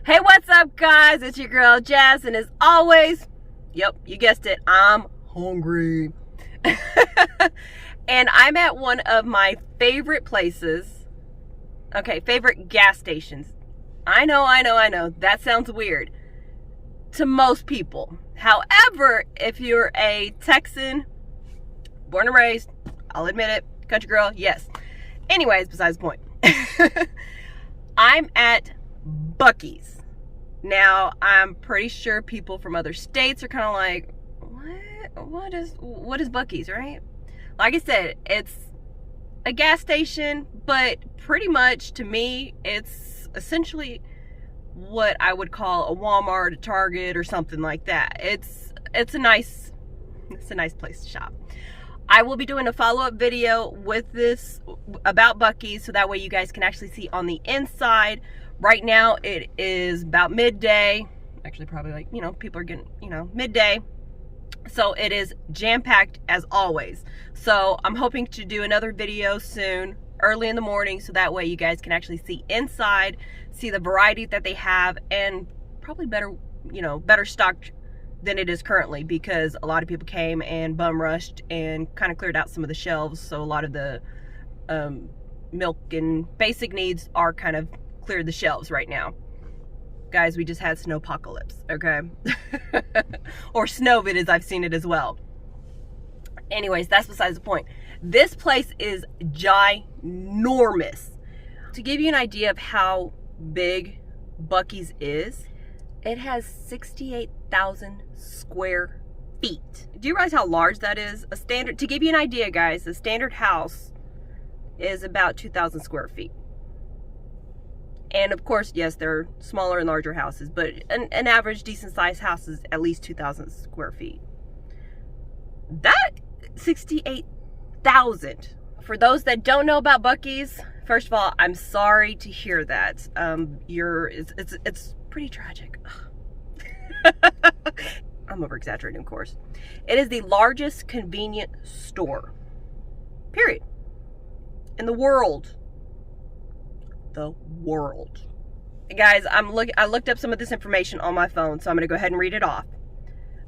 Hey, what's up, guys? It's your girl Jazz, and as always, yep, you guessed it, I'm hungry. And I'm at one of my favorite places. Okay, favorite gas stations. I know. That sounds weird to most people. However, if you're a Texan, born and raised, I'll admit it, country girl, yes. Anyways, besides the point. I'm at Buc-ees. Now, I'm pretty sure people from other states are kind of like, what is Buc-ees, right? Like I said, it's a gas station, but pretty much to me, it's essentially what I would call a Walmart, a Target, or something like that. It's a nice place to shop. I will be doing a follow-up video with this about Buc-ees, so that way you guys can actually see on the inside. Right now it is about midday. Actually, probably like, people are getting, midday. So it is jam-packed as always. So I'm hoping to do another video soon, early in the morning, so that way you guys can actually see inside, see the variety that they have, and probably better stocked than it is currently, because a lot of people came and bum rushed and kind of cleared out some of the shelves. So a lot of the milk and basic needs are kind of cleared the shelves right now. Guys, we just had snowpocalypse, okay? Or snowvid, as I've seen it as well. Anyways, that's besides the point. This place is ginormous. To give you an idea of how big Buc-ees is, it has 68,000 square feet. Do you realize how large that is? To give you an idea, guys, a standard house is about 2,000 square feet. And of course, yes, there are smaller and larger houses, but an average decent sized house is at least 2,000 square feet. That 68,000. For those that don't know about Buc-ees, first of all, I'm sorry to hear that. It's pretty tragic. I'm over exaggerating, of course. It is the largest convenience store, period, in the world. Guys, I looked up some of this information on my phone, so I'm going to go ahead and read it off.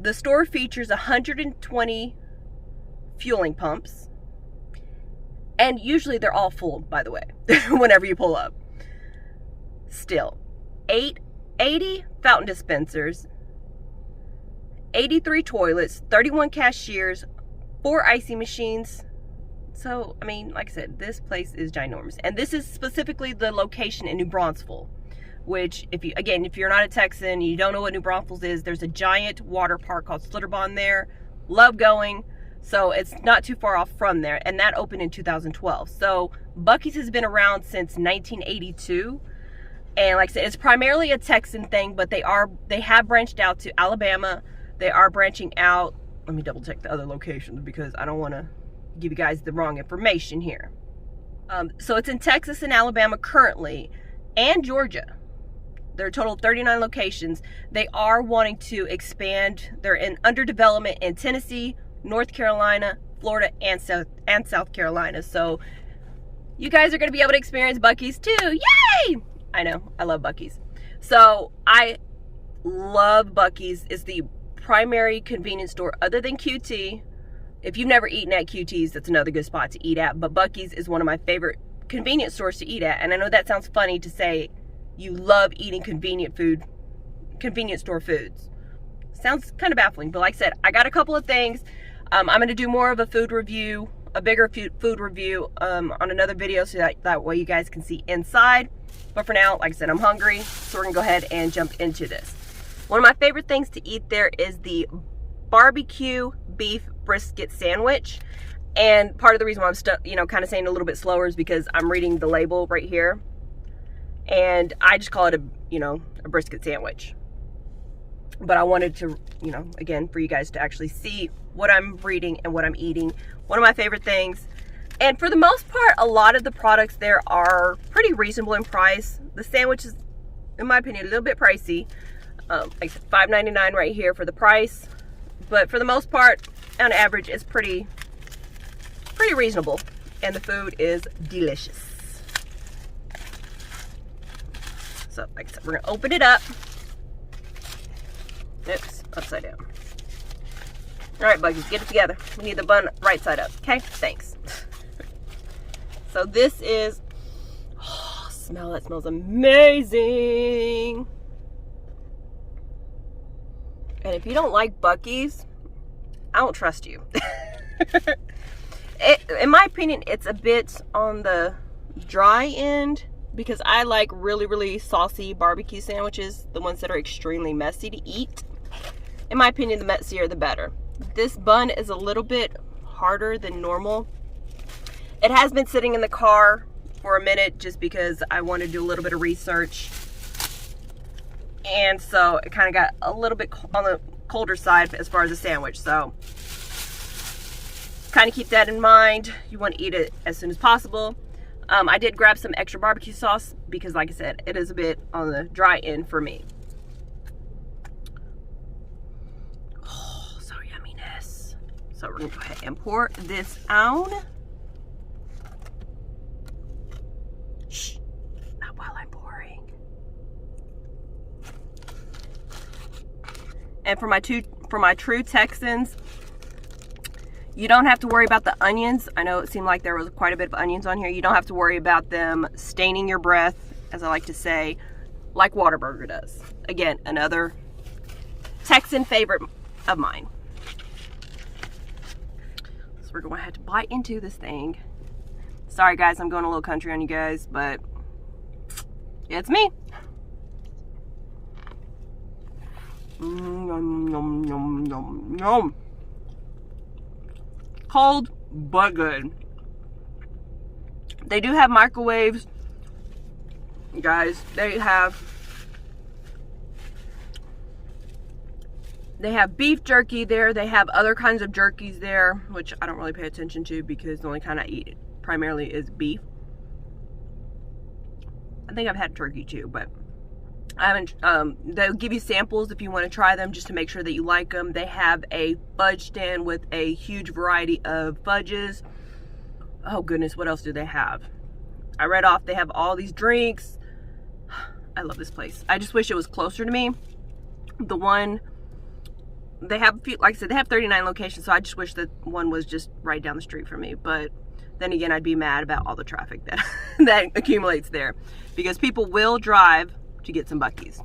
The store features 120 fueling pumps, and usually they're all full, by the way, whenever you pull up. Still, 80 fountain dispensers, 83 toilets, 31 cashiers, 4 icy machines. So, I mean, like I said, this place is ginormous. And this is specifically the location in New Braunfels, which, if you're not a Texan, you don't know what New Braunfels is, there's a giant water park called Schlitterbahn there. Love going. So it's not too far off from there. And that opened in 2012. So Buc-ees has been around since 1982. And like I said, it's primarily a Texan thing, but they have branched out to Alabama. They are branching out. Let me double check the other locations, because I don't want to give you guys the wrong information here. So it's in Texas and Alabama currently, and Georgia. There are a total of 39 locations. They are wanting to expand. They're under development in Tennessee, North Carolina, Florida, and South Carolina. So you guys are going to be able to experience Buc-ees too. Yay! I know, I love Buc-ees. So I love Buc-ees. It's the primary convenience store other than QT. If you've never eaten at QT's, that's another good spot to eat at. But Buc-ees is one of my favorite convenience stores to eat at. And I know that sounds funny to say you love eating convenience store foods. Sounds kind of baffling. But like I said, I got a couple of things. I'm going to do more of a food review, a bigger food review on another video, so that way you guys can see inside. But for now, like I said, I'm hungry, so we're going to go ahead and jump into this. One of my favorite things to eat there is the barbecue beef brisket sandwich. And part of the reason why I'm kind of saying a little bit slower is because I'm reading the label right here, and I just call it a brisket sandwich. But I wanted to, again, for you guys to actually see what I'm reading and what I'm eating. One of my favorite things. And for the most part, a lot of the products there are pretty reasonable in price. The sandwich is, in my opinion, a little bit pricey. Like $5.99 right here for the price. But for the most part, on average, it's pretty reasonable. And the food is delicious. So, like I said, we're gonna open it up. Oops, upside down. All right, Buc-ees, get it together. We need the bun right side up, okay? Thanks. So this is, oh, smell, that smells amazing. And if you don't like Buc-ees, I don't trust you. In my opinion, it's a bit on the dry end because I like really, really saucy barbecue sandwiches, the ones that are extremely messy to eat. In my opinion, the messier, the better. This bun is a little bit harder than normal. It has been sitting in the car for a minute just because I wanted to do a little bit of research. And so it kind of got a little bit on the colder side as far as a sandwich. So kind of keep that in mind. You want to eat it as soon as possible. I did grab some extra barbecue sauce because, like I said, it is a bit on the dry end for me. Oh, so yumminess. So we're going to go ahead and pour this out. Shh, not while I'm pouring. And for my true Texans, you don't have to worry about the onions. I know it seemed like there was quite a bit of onions on here. You don't have to worry about them staining your breath, as I like to say, like Whataburger does. Again, another Texan favorite of mine. So we're going to have to bite into this thing. Sorry guys, I'm going a little country on you guys, but it's me. Yum, yum, yum, yum, yum. Cold, but good. They do have microwaves, guys. They have beef jerky there. They have other kinds of jerkies there, which I don't really pay attention to because the only kind I eat primarily is beef. I think I've had turkey too, but I haven't. They'll give you samples if you want to try them just to make sure that you like them. They have a fudge stand with a huge variety of fudges. Oh goodness, what else do they have? I read off they have all these drinks. I love this place. I just wish it was closer to me. The one, they have a few, like I said, they have 39 locations, so I just wish that one was just right down the street from me. But then again, I'd be mad about all the traffic that that accumulates there because people will drive to get some Buc-ees.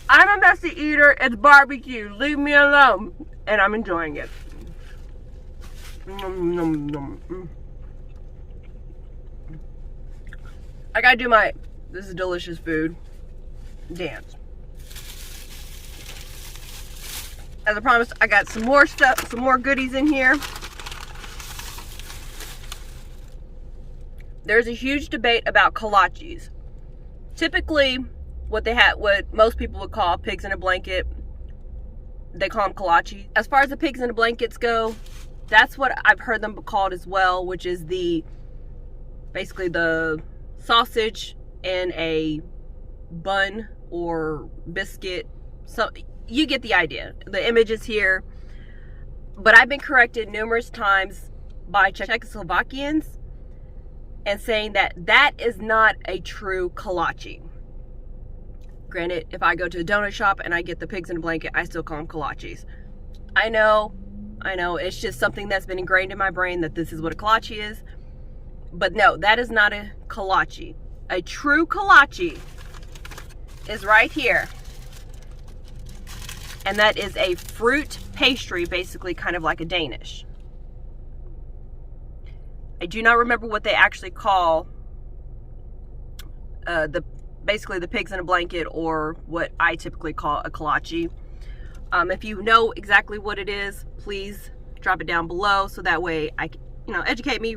I'm a messy eater. It's barbecue. Leave me alone. And I'm enjoying it. I gotta do my, this is delicious food, dance. As I promised, I got some more stuff, some more goodies in here. There's a huge debate about kolaches. Typically, what most people would call pigs in a blanket, they call them kolaches. As far as the pigs in the blankets go, that's what I've heard them called as well, which is basically the sausage in a bun or biscuit. So you get the idea. The image is here. But I've been corrected numerous times by Czechoslovakians and saying that that is not a true kolache. Granted, if I go to a donut shop and I get the pigs in a blanket, I still call them kolaches. I know, it's just something that's been ingrained in my brain that this is what a kolache is. But no, that is not a kolache. A true kolache is right here. And that is a fruit pastry, basically kind of like a Danish. I do not remember what they actually call basically the pigs in a blanket, or what I typically call a kolache. If you know exactly what it is, please drop it down below so that way I can, educate me,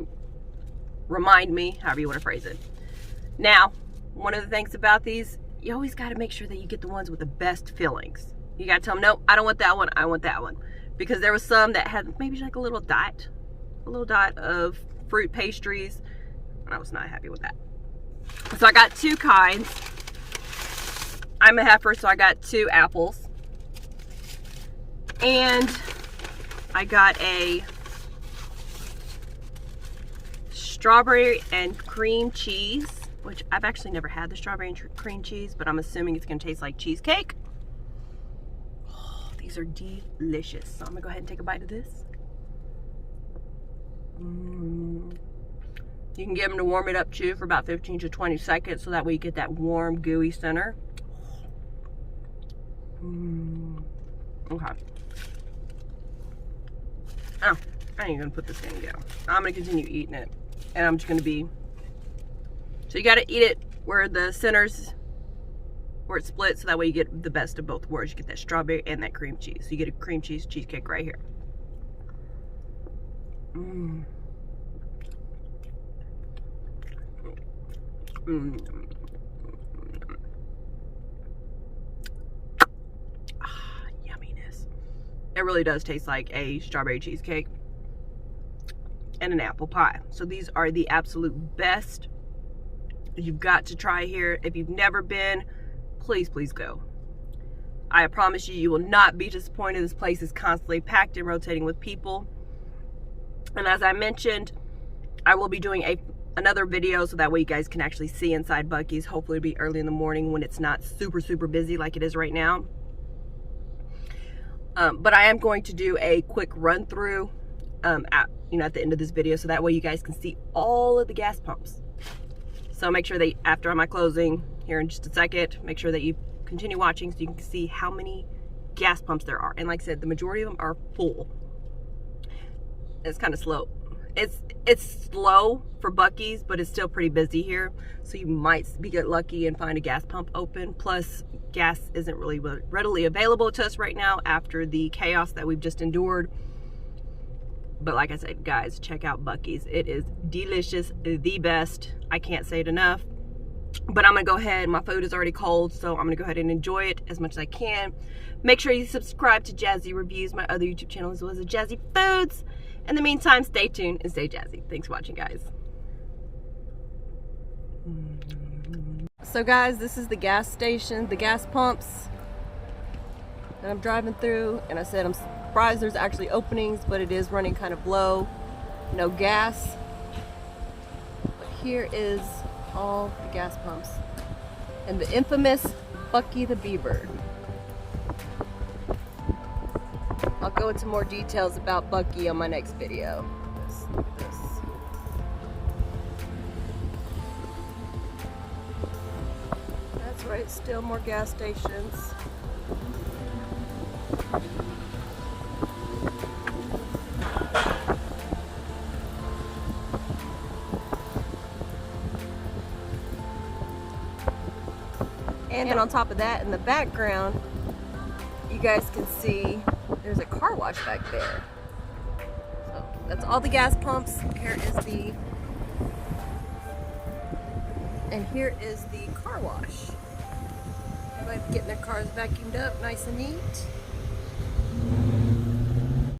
remind me, however you want to phrase it. Now, one of the things about these, you always got to make sure that you get the ones with the best fillings. You got to tell them, no, I don't want that one, I want that one. Because there was some that had maybe like a little dot of fruit pastries, and I was not happy with that. So I got two kinds. I'm a heifer, so I got two apples. And I got a strawberry and cream cheese, which I've actually never had the strawberry and cream cheese, but I'm assuming it's gonna taste like cheesecake. Oh, these are delicious. So I'm gonna go ahead and take a bite of this. You can get them to warm it up too for about 15 to 20 seconds, so that way you get that warm, gooey center. Okay. Oh, I ain't gonna put this in down. I'm gonna continue eating it. And I'm just gonna be, so you gotta eat it where the centers, where it's split, so that way you get the best of both worlds. You get that strawberry and that cream cheese. So you get a cream cheese cheesecake right here. Yumminess. It really does taste like a strawberry cheesecake and an apple pie. So these are the absolute best. You've got to try here. If you've never been, please go. I promise you, you will not be disappointed. This place is constantly packed and rotating with people. And as I mentioned, I will be doing another video so that way you guys can actually see inside Buc-ee's. Hopefully it'll be early in the morning when it's not super busy like it is right now. But I am going to do a quick run through at the end of this video, so that way you guys can see all of the gas pumps. So make sure that after my closing here in just a second, make sure that you continue watching so you can see how many gas pumps there are. And like I said, the majority of them are full. It's kind of slow. It's slow for Buc-ee's, but it's still pretty busy here. So you might get lucky and find a gas pump open. Plus, gas isn't really readily available to us right now after the chaos that we've just endured. But like I said, guys, check out Buc-ee's. It is delicious, the best. I can't say it enough. But I'm gonna go ahead, my food is already cold, so I'm gonna go ahead and enjoy it as much as I can. Make sure you subscribe to Jazzy Reviewz, my other YouTube channel, as well as Jazzy Foods. In the meantime, stay tuned and stay jazzy. Thanks for watching, guys. So guys, this is the gas station, the gas pumps that I'm driving through, and I said I'm surprised there's actually openings, but it is running kind of low, no gas. But here is all the gas pumps and the infamous Buc-ee the Beaver. I'll go into more details about Buc-ee on my next video. Look at this. That's right, still more gas stations. And then on top of that, in the background, you guys can see there's a car wash back there. So that's all the gas pumps. Here is the car wash. Everybody's getting their cars vacuumed up nice and neat.